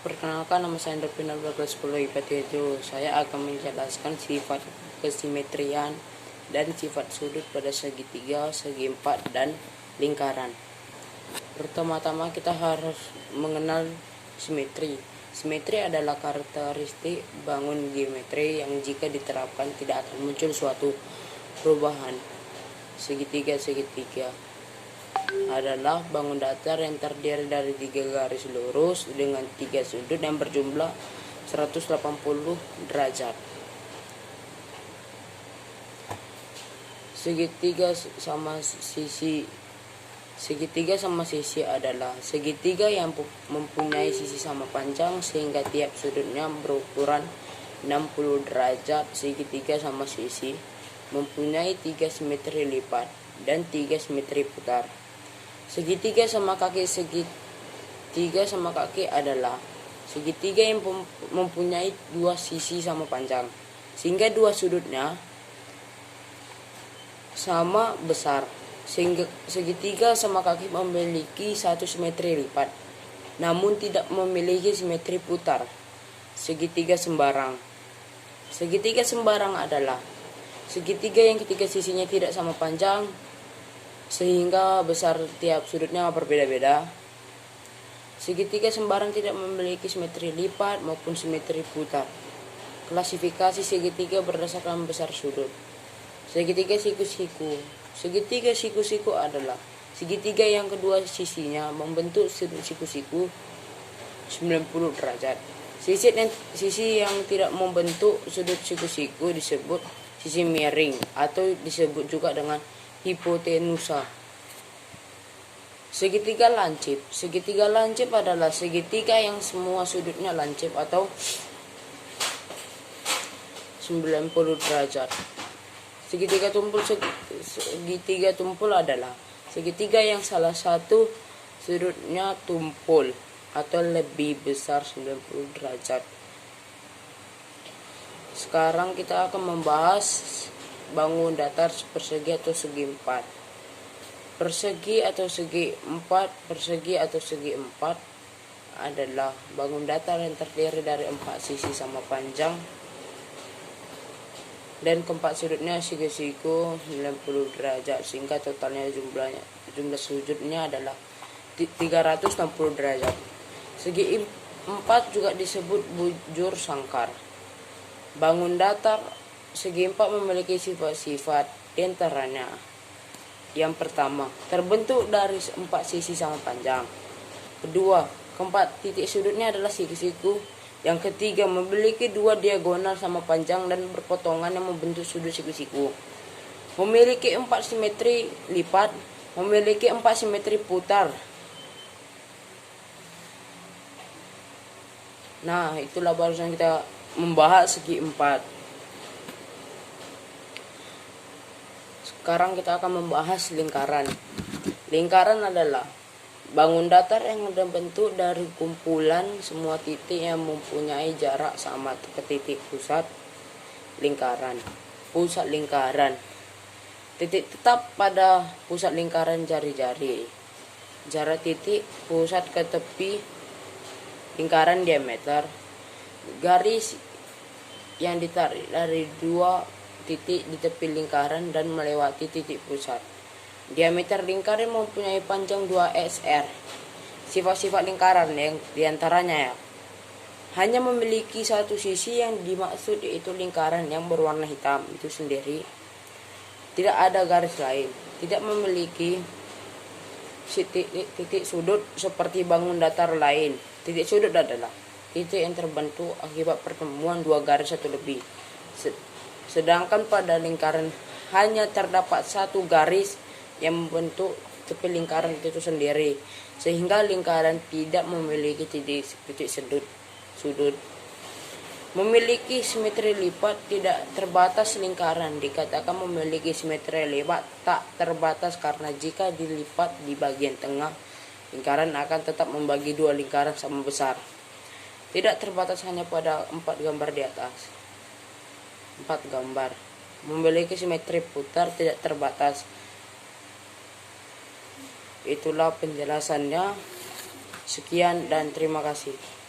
Perkenalkan, nama saya Endorfina 1210 IPA7. Saya akan menjelaskan sifat kesimetrian dan sifat sudut pada segitiga, segi empat, dan lingkaran. Pertama-tama kita harus mengenal simetri. Simetri adalah karakteristik bangun geometri yang jika diterapkan tidak akan muncul suatu perubahan. Segitiga adalah bangun datar yang terdiri dari 3 garis lurus dengan 3 sudut yang berjumlah 180 derajat. Segitiga sama sisi adalah segitiga yang mempunyai sisi sama panjang sehingga tiap sudutnya berukuran 60 derajat. Segitiga sama sisi mempunyai 3 simetri lipat dan 3 simetri putar. Segitiga sama kaki adalah segitiga yang mempunyai 2 sisi sama panjang sehingga 2 sudutnya sama besar. Sehingga segitiga sama kaki memiliki 1 simetri lipat namun tidak memiliki simetri putar. Segitiga sembarang adalah segitiga yang ketiga sisinya tidak sama panjang sehingga besar tiap sudutnya berbeda-beda. Segitiga sembarang tidak memiliki simetri lipat maupun simetri putar. Klasifikasi segitiga berdasarkan besar sudut. Segitiga siku-siku adalah segitiga yang kedua sisinya membentuk sudut siku-siku 90 derajat. Sisi yang tidak membentuk sudut siku-siku disebut sisi miring atau disebut juga dengan hipotenusa. Segitiga lancip adalah segitiga yang semua sudutnya lancip atau 90 derajat. Segitiga tumpul adalah segitiga yang salah satu sudutnya tumpul atau lebih besar 90 derajat. Sekarang kita akan membahas bangun datar persegi atau segi empat. Persegi atau segi empat adalah bangun datar yang terdiri dari 4 sisi sama panjang dan keempat sudutnya siku-siku 90 derajat sehingga totalnya jumlah sudutnya adalah 360 derajat. Segi empat juga disebut bujur sangkar. Bangun datar segi empat memiliki sifat-sifat diantaranya. Yang pertama, terbentuk dari 4 sisi sama panjang. Kedua, keempat titik sudutnya adalah siku-siku. Yang ketiga, memiliki 2 diagonal sama panjang dan berpotongan yang membentuk sudut siku-siku. Memiliki 4 simetri lipat, memiliki 4 simetri putar. Nah, itulah barusan kita membahas segi empat. Sekarang kita akan membahas lingkaran. Lingkaran adalah bangun datar yang terbentuk dari kumpulan semua titik yang mempunyai jarak sama ke titik pusat lingkaran. Titik tetap pada pusat lingkaran jari-jari. Jarak titik pusat ke tepi lingkaran diameter. Garis yang ditarik dari 2 titik di tepi lingkaran dan melewati titik pusat. Diameter lingkaran mempunyai panjang 2 SR. Sifat-sifat lingkaran yang diantaranya hanya memiliki 1 sisi yang dimaksud yaitu lingkaran yang berwarna hitam itu sendiri. Tidak ada garis lain. Tidak memiliki titik sudut seperti bangun datar lain. Titik sudut adalah titik yang terbentuk akibat pertemuan 2 garis atau lebih. Sedangkan pada lingkaran hanya terdapat 1 garis yang membentuk tepi lingkaran itu sendiri, sehingga lingkaran tidak memiliki titik sudut. Memiliki simetri lipat tidak terbatas. Lingkaran dikatakan memiliki simetri lipat tak terbatas karena jika dilipat di bagian tengah, lingkaran akan tetap membagi 2 lingkaran sama besar. Tidak terbatas hanya pada 4 gambar di atas. 4 gambar. Memiliki simetri putar tidak terbatas. Itulah penjelasannya. Sekian dan terima kasih.